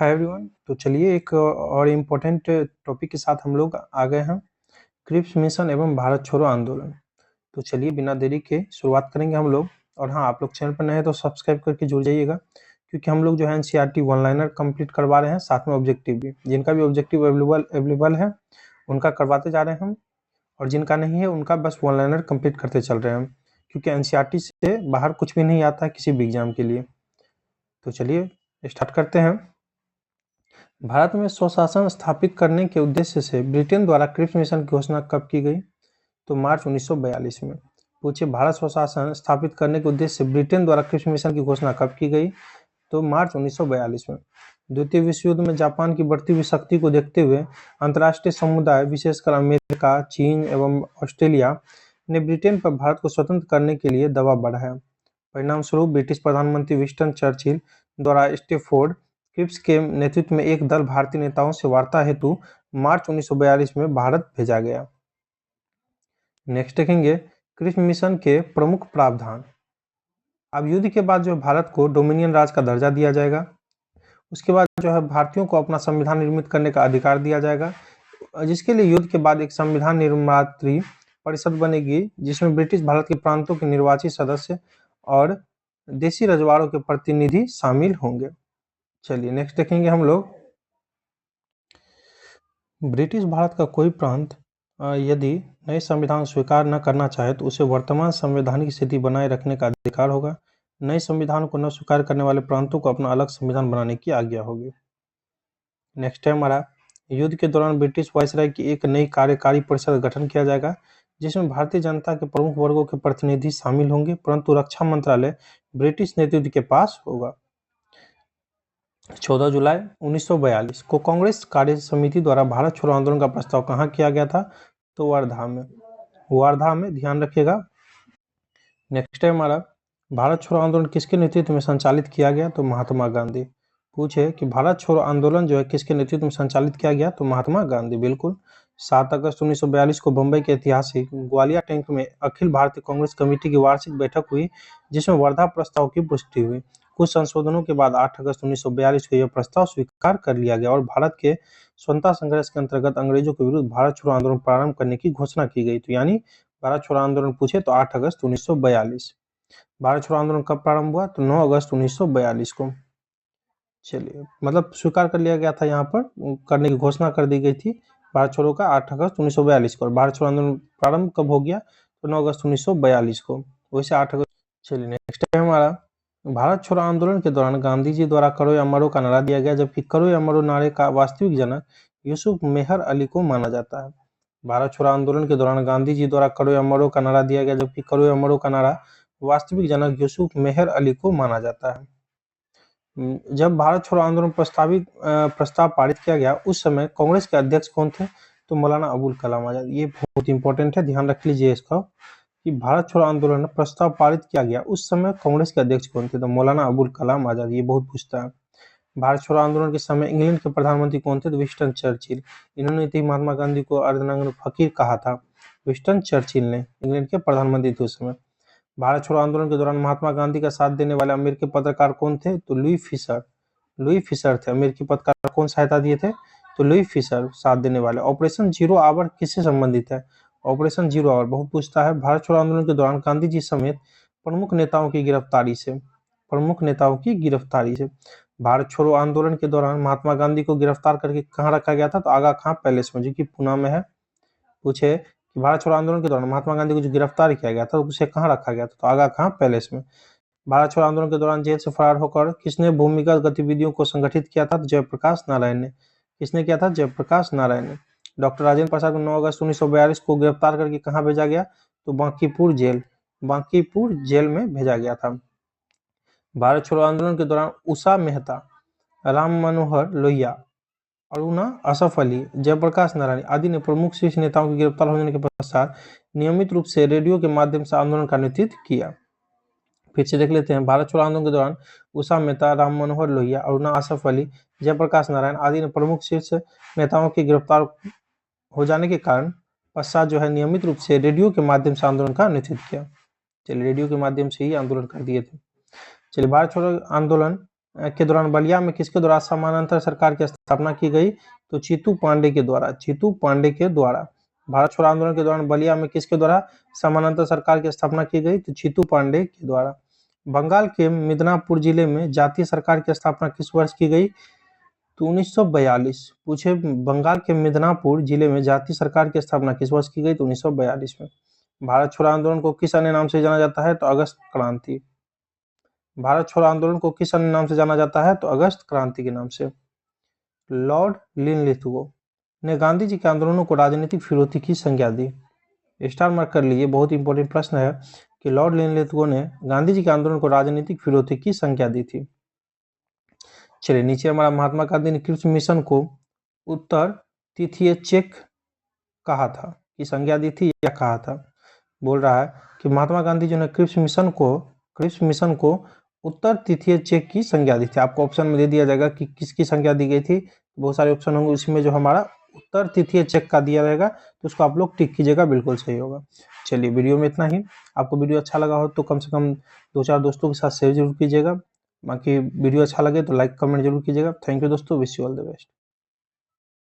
Hi everyone. तो चलिए एक और इम्पोर्टेंट टॉपिक के साथ हम लोग आ गए हैं, क्रिप्स मिशन एवं भारत छोड़ो आंदोलन। तो चलिए बिना देरी के शुरुआत करेंगे हम लोग। और हाँ, आप लोग चैनल पर नए हैं तो सब्सक्राइब करके जुड़ जाइएगा, क्योंकि हम लोग जो है एनसीईआरटी वन लाइनर कंप्लीट करवा रहे हैं, साथ में ऑब्जेक्टिव भी। जिनका भी ऑब्जेक्टिव अवेलेबल है उनका करवाते जा रहे हैं हम, और जिनका नहीं है उनका बस वन लाइनर कंप्लीट करते चल रहे हैं हम, क्योंकि एनसीईआरटी से बाहर कुछ भी नहीं आता है किसी भी एग्जाम के लिए। तो चलिए स्टार्ट करते हैं। भारत में स्वशासन स्थापित करने के उद्देश्य से ब्रिटेन द्वारा क्रिप्स मिशन की घोषणा कब की गई? तो मार्च 1942 में। पूछिए, भारत स्वशासन स्थापित करने के उद्देश्य से ब्रिटेन द्वारा क्रिप्स मिशन की घोषणा कब की गई? तो मार्च 1942 में। द्वितीय विश्व युद्ध में जापान की बढ़ती हुई शक्ति को देखते हुए अंतर्राष्ट्रीय समुदाय, विशेषकर अमेरिका, चीन एवं ऑस्ट्रेलिया ने ब्रिटेन पर भारत को स्वतंत्र करने के लिए दबाव बढ़ाया। परिणाम स्वरूप ब्रिटिश प्रधानमंत्री विंस्टन चर्चिल द्वारा स्टैफोर्ड क्रिप्स के नेतृत्व में एक दल भारतीय नेताओं से वार्ता हेतु मार्च 1942 में भारत भेजा गया। नेक्स्ट देखेंगे क्रिप्स मिशन के प्रमुख प्रावधान। अब युद्ध के बाद जो भारत को डोमिनियन राज का दर्जा दिया जाएगा। उसके बाद जो है भारतीयों को अपना संविधान निर्मित करने का अधिकार दिया जाएगा, जिसके लिए युद्ध के बाद एक संविधान निर्मात्री परिषद बनेगी, जिसमें ब्रिटिश भारत के प्रांतों के निर्वाचित सदस्य और देशी रजवाड़ों के प्रतिनिधि शामिल होंगे। चलिए नेक्स्ट देखेंगे हम लोग। ब्रिटिश भारत का कोई प्रांत यदि नए संविधान स्वीकार न करना चाहे तो उसे वर्तमान संवैधानिक स्थिति बनाए रखने का अधिकार होगा। नए संविधान को न स्वीकार करने वाले प्रांतों को अपना अलग संविधान बनाने की आज्ञा होगी। नेक्स्ट है हमारा, युद्ध के दौरान ब्रिटिश वायसराय की एक नई कार्यकारी परिषद का गठन किया जाएगा, जिसमें भारतीय जनता के प्रमुख वर्गों के प्रतिनिधि शामिल होंगे, परंतु रक्षा मंत्रालय ब्रिटिश नेतृत्व के पास होगा। 14 जुलाई 1942 को कांग्रेस कार्य समिति द्वारा भारत छोड़ो आंदोलन का प्रस्ताव कहाँ किया गया था? तो वार्धा में। वार्धा में, ध्यान रखिएगा। नेक्स्ट है हमारा, भारत छोड़ो आंदोलन किसके नेतृत्व में संचालित किया गया? तो महात्मा गांधी। पूछे कि भारत छोड़ो आंदोलन जो है किसके नेतृत्व में संचालित किया गया? तो महात्मा गांधी, बिल्कुल। 7 अगस्त 1942 को बंबई के ऐतिहासिक ग्वालिया टैंक में अखिल भारतीय कांग्रेस कमेटी की वार्षिक बैठक हुई, जिसमें वर्धा प्रस्ताव की पुष्टि हुई। कुछ संशोधनों के बाद 8 अगस्त 1942 को यह प्रस्ताव स्वीकार कर लिया गया और भारत के स्वतंत्रता संघर्ष के अंतर्गत अंग्रेजों के विरुद्ध भारत छोड़ो आंदोलन प्रारंभ करने की घोषणा की गई। तो यानी भारत छोड़ो आंदोलन पूछे तो 8 अगस्त 1942। भारत छोड़ो आंदोलन कब प्रारंभ हुआ? तो 9 अगस्त 1942 को। चलिए, मतलब स्वीकार कर लिया गया था, यहाँ पर करने की घोषणा कर दी गई थी भारत छोड़ो का 8 अगस्त 1942 को। और भारत छोड़ो आंदोलन प्रारंभ कब हो गया? तो 9 अगस्त 1942 को, वैसे 8 अगस्त। चलिए नेक्स्ट है हमारा, भारत छोड़ो आंदोलन के दौरान गांधी जी द्वारा करो या मरो का नारा दिया गया, जबकि करो या मरो नारे का वास्तविक जनक यूसुफ मेहर अली को माना जाता है। भारत छोड़ो आंदोलन के दौरान गांधी जी द्वारा करो या मरो का नारा दिया गया, जबकि करो या मरो का नारा वास्तविक जनक यूसुफ मेहर अली को माना जाता है। जब भारत छोड़ो आंदोलन प्रस्ताव पारित किया गया, उस समय कांग्रेस के अध्यक्ष कौन थे? तो मौलाना अबुल कलाम आजाद। ये बहुत इंपॉर्टेंट है, ध्यान रख लीजिए इसका, कि भारत छोड़ो आंदोलन प्रस्ताव पारित किया गया उस समय कांग्रेस के अध्यक्ष कौन थे? तो मौलाना अबुल कलाम आजाद। ये बहुत पूछता है। भारत छोड़ो आंदोलन के समय इंग्लैंड के प्रधानमंत्री कौन थे? तो विंस्टन चर्चिल। इन्होंने थी महात्मा गांधी को अर्धनग्न फकीर कहा था। विंस्टन चर्चिल ने, इंग्लैंड के प्रधानमंत्री थे उस समय। भारत छोड़ो आंदोलन के दौरान महात्मा गांधी का साथ देने वाले अमेरिकी पत्रकार कौन थे? तो लुई फिशर। लुई फिशर थे अमेरिकी पत्रकार। कौन सहायता दिए थे? तो लुई फिशर साथ देने वाले। ऑपरेशन जीरो आवर किससे संबंधित है? ऑपरेशन जीरो आवर बहुत पूछता है। भारत छोड़ो आंदोलन के दौरान गांधी जी समेत प्रमुख नेताओं की गिरफ्तारी से भारत छोड़ो आंदोलन के दौरान महात्मा गांधी को गिरफ्तार करके कहाँ रखा गया था? तो आगा खां पैलेस में, जो कि पुणे में है। पूछे कि भारत छोड़ो आंदोलन के दौरान महात्मा गांधी को जो गिरफ्तार किया गया था उसे कहाँ रखा गया था? तो आगा खां पैलेस में। भारत छोड़ो आंदोलन के दौरान जेल से फरार होकर किसने भूमिगत गतिविधियों को संगठित किया था? तो जयप्रकाश नारायण ने। किसने किया था? जयप्रकाश नारायण ने। डॉक्टर राजेंद्र प्रसाद को 9 अगस्त 1942 को गिरफ्तार करके कहाँ भेजा गया? तो बांकीपुर जेल में भेजा गया था। भारत छोड़ो आंदोलन के दौरान उषा मेहता, राम मनोहर लोहिया, अरुणा असफ अली, जयप्रकाश नारायण आदि ने प्रमुख शीर्ष नेताओं के गिरफ्तार होने के पश्चात नियमित रूप से रेडियो के माध्यम से आंदोलन का नेतृत्व किया। फिर से देख लेते हैं। भारत छोड़ो आंदोलन के दौरान उषा मेहता, राम मनोहर लोहिया, अरुणा असफ अली, जयप्रकाश नारायण आदि ने प्रमुख शीर्ष नेताओं के गिरफ्तार हो जाने के कारण पश्चात जो है नियमित रूप से रेडियो के माध्यम से आंदोलन का नेतृत्व किया। चलिए, रेडियो के माध्यम से ही आंदोलन कर दिए थे। चलिए, भारत छोड़ो आंदोलन के दौरान बलिया में किसके द्वारा समानांतर सरकार की स्थापना की गई? तो चीतू पांडे के द्वारा। चीतू पांडे के द्वारा। भारत छोड़ो आंदोलन के दौरान बलिया में किसके द्वारा समानांतर सरकार की स्थापना की गई? तो चीतू पांडे के द्वारा। बंगाल के मिदनापुर जिले में जातीय सरकार की स्थापना किस वर्ष की गई? तो 1942। पूछे बंगाल के मिदनापुर जिले में जातीय सरकार की स्थापना किस वर्ष की गई? तो 1942 में। भारत छोड़ो आंदोलन को किस अन्य नाम से जाना जाता है? तो अगस्त क्रांति। भारत छोड़ो आंदोलन को किस अन्य नाम से जाना जाता है? तो अगस्त क्रांति के नाम से। लॉर्ड लिनलिथगो ने गांधी जी के आंदोलनों को राजनीतिक फिरौती की संज्ञा दी। स्टार मार्क कर लीजिए, बहुत इंपॉर्टेंट प्रश्न है कि लॉर्ड लिनलिथगो ने गांधी जी के आंदोलन को राजनीतिक फिरौती की संज्ञा दी थी। चलिए नीचे हमारा महात्मा गांधी ने क्रिप्स मिशन को उत्तर तिथीय चेक कहा था, की संज्ञा दी थी या कहा था? बोल रहा है कि महात्मा गांधी जी ने क्रिप्स मिशन को उत्तर तिथीय चेक की संज्ञा दी थी। आपको ऑप्शन में दे दिया जाएगा कि किसकी संज्ञा दी गई थी, बहुत सारे ऑप्शन होंगे, उसमें जो हमारा उत्तर तिथीय चेक का दिया रहेगा तो उसको आप लोग टिक कीजिएगा, बिल्कुल सही होगा। चलिए वीडियो में इतना ही। आपको वीडियो अच्छा लगा हो तो कम से कम 2-4 दोस्तों के साथ शेयर जरूर कीजिएगा। बाकी वीडियो अच्छा लगे तो लाइक कमेंट जरूर कीजिएगा। थैंक यू दोस्तों, wish you all the best.